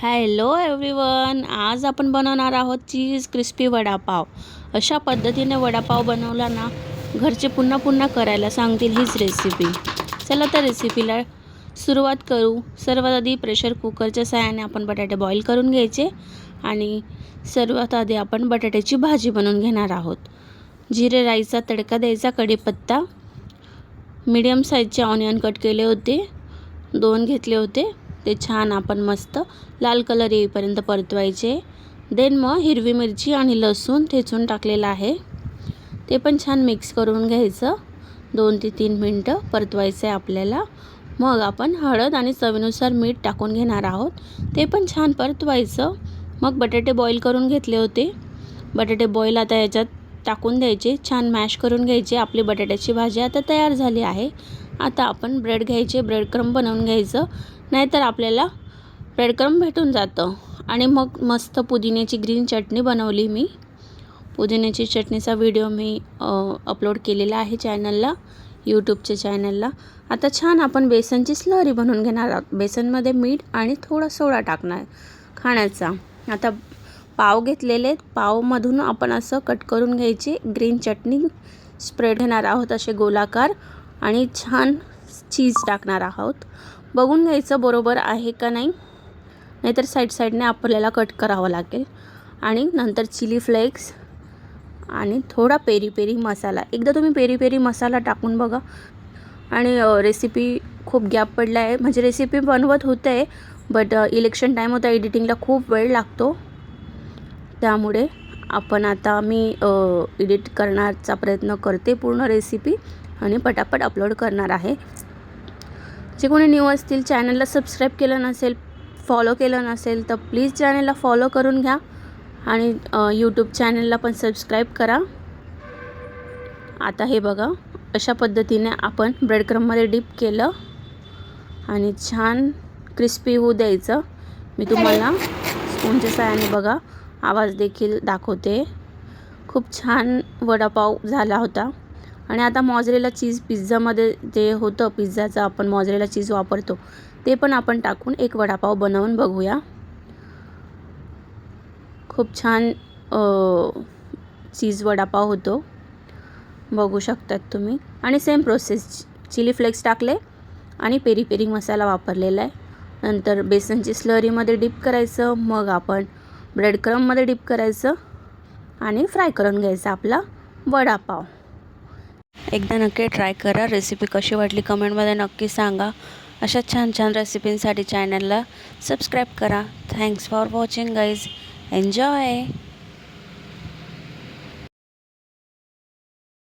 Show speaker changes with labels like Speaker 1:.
Speaker 1: Hello everyone, आज आपण बनवणार आहोत चीज क्रिस्पी वडापाव। अशा पद्धतीने वडापाव बनवला ना घरचे पुन्हा पुन्हा करायला सांगतील हीच रेसिपी। चला तर रेसिपीला सुरुवात करू। सर्वात आधी प्रेशर कुकरच्या सहाय्याने आपण बटाटे बॉईल करून घ्यायचे आणि सर्वात आधी आपण बटाट्याची भाजी बनवून घेणार आहोत। जिरे राईचा तडका द्यायचा, कढीपत्ता, मीडियम साईजचे ऑनियन कट केले होते, 2 घेतले होते, ते छान आपण मस्त लाल कलर येईपर्यंत परतवायचे। देन मग हिरवी मिरची आणि लसूण ठेचून टाकलेला आहे, ते पण छान मिक्स करून घ्यायचं। 2 ते 3 मिनिटं परतवायचं आहे आपल्याला। मग आपण हळद आणि चवीनुसार मीठ टाकून घेणार आहोत, ते पण छान परतवायचं। मग बटाटे बॉईल करून घेतले होते, बटाटे बॉईल आता याच्यात टाकून द्यायचे, छान मॅश करून घ्यायचे। आपली बटाट्याची भाजी आता तयार झाली आहे। आता आपण ब्रेड घ्यायचे, ब्रेड क्रम्ब बनवून घ्यायचं, नाहीतर आपल्याला ब्रेड क्रम्ब भेटून जातं। आणि मग मस्त पुदिन्याची ग्रीन चटणी बनवली मी। पुदिन्याची चटणीचा व्हिडिओ मी अपलोड केलेला आहे चॅनलला, यूट्यूबच्या चॅनलला। आता छान आपण बेसनची स्लरी बनवून घेणार आहोत। बेसनमध्ये मीठ आणि थोडा सोडा टाकणार खाण्याचा। आता पाव घेतलेले, पावमधून आपण असं कट करून घ्यायची, ग्रीन चटणी स्प्रेड घेणार आहोत असे गोलाकार, आणि छान चीज टाकणार आहोत। बघून घ्यायचं बरोबर आहे का नाही, नाहीतर साईडने आपल्याला कट करावं लागेल। आणि नंतर चिली फ्लेक्स आणि थोडा पेरी पेरी मसाला। एकदा तुम्ही पेरी पेरी मसाला टाकून बघा। आणि रेसिपी खूप गॅप पडला आहे, म्हणजे रेसिपी बनवत होते बट इलेक्शन टाईम होता, एडिटिंगला खूप वेळ लागतो, त्यामुळे आपण आता मी एडिट करण्याचा प्रयत्न करते पूर्ण रेसिपी आणि पटापट अपलोड करणार आहे। जे कोणी न्यू असतील, चॅनलला सबस्क्राईब केलं नसेल, फॉलो केलं नसेल, तर प्लीज चॅनलला फॉलो करून घ्या आणि यूट्यूब चॅनलला पण सबस्क्राईब करा। आता हे बघा, अशा पद्धतीने आपण ब्रेड क्रम्बमध्ये डिप केलं आणि छान क्रिस्पी होऊ द्यायचं। मी तुम्हाला स्पूनच्या सहाय्याने बघा आवाज देखील दाखवते। खूप छान वडापाव झाला होता। आणि आता मॉझरेला चीज, पिझ्झामध्ये जे होतं पिझ्झाचं आपण मॉझरेला चीज वापरतो, ते पण आपण टाकून एक वडापाव बनवून बघूया। खूप छान चीज वडापाव होतो, बघू शकतात तुम्ही। आणि सेम प्रोसेस, चिली फ्लेक्स टाकले आणि पेरी पेरी मसाला वापरलेला आहे। नंतर बेसनची स्लरीमध्ये डिप करायचं, मग आपण ब्रेड क्रम्बमध्ये डिप करायचं आणि फ्राय करून घ्यायचा आपला वडापाव। एकदा नक्की ट्राय करा। रेसिपी कशी वाटली कमेंटमध्ये नक्की सांगा। अशा छान छान रेसिपींसाठी चॅनलला सबस्क्राईब करा। Thanks for watching guys, enjoy.